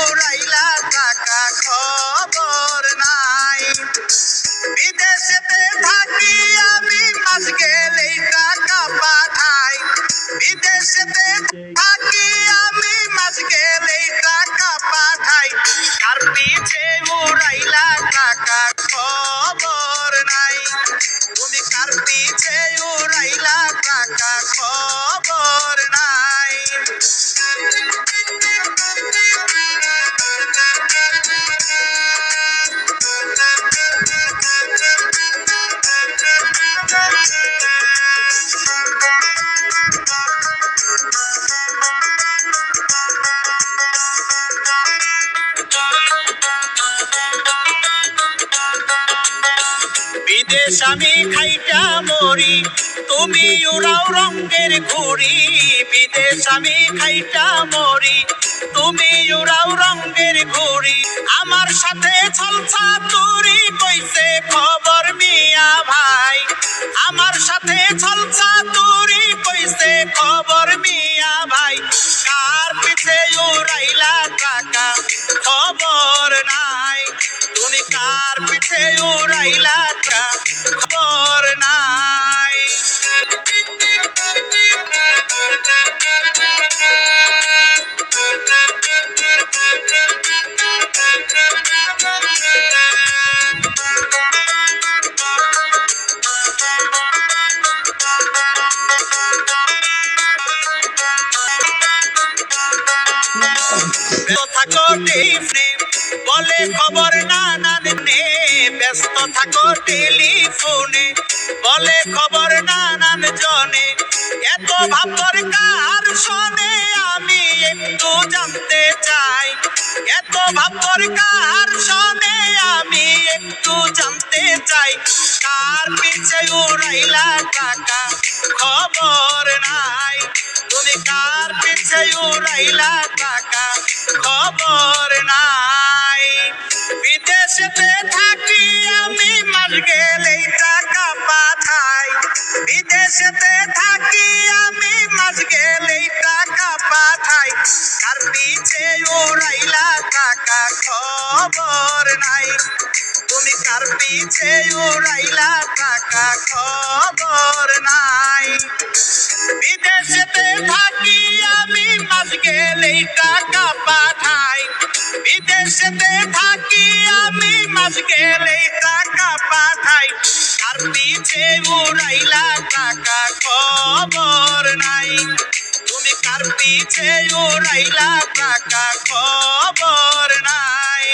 উড়াইলা টাকা খবর নাই। বিদেশেতে থাকি আমি মাস গেলেই টাকা পাঠাই। বিদেশেতে থাকি আমি মাস গেলেই টাকা পাঠাই। কার পিছে উড়াইলা টাকা খবর নাই। তুমি কার পিছে উড়াইলা টাকা খবর নাই। বিদেশ আমি খাইটা মরি, তুমি উড়াও রঙের ঘুড়ি। বিদেশ আমি খাইটা মরি, তুমি উড়াও রঙের ঘুড়ি। আমার সাথে ছলছা তুরি কইছে খবর মিয়া ভাই। আমার সাথে ছলছা তুরি কইছে খবর মিয়া ভাই। কার পিছে উড়াইলা টাকা খবর নাই। তুমি কার পিছে উড়াইলা টাকা খবর নাই। থাকো টিফনে বলে খবর নানান নে। ব্যস্ত থাকো টেলিফোনে বলে খবর নানান জনে। এত ভাবর কার শোনে আমি একটু জানতে চাই। এত ভাবর কার শোনে আমি একটু জানতে চাই। কার পিছে উড়াইলা টাকা খবর নাই। তুমি কার পিছে উড়াইলা টাকা খবর নাই। বিদেশেতে থাকি আমি মাস গেলেই টাকা পাঠাই। বিদেশেতে থাকি আমি মাস গেলেই টাকা পাঠাই। কার পিছে উড়াইলা টাকা খবর নাই। তুমি কার পিছে উড়াইলা টাকা খবর নাই। বিদেশেতে থাকি আমি মাস গেলেই টাকা পাঠাই। বিদেশেতে থাকি আমি মাস গেলেই টাকা পাঠাই। কার পিছে উড়াইলা টাকা খবর নাই। তুমি কার পিছে উড়াইলা টাকা খবর নাই।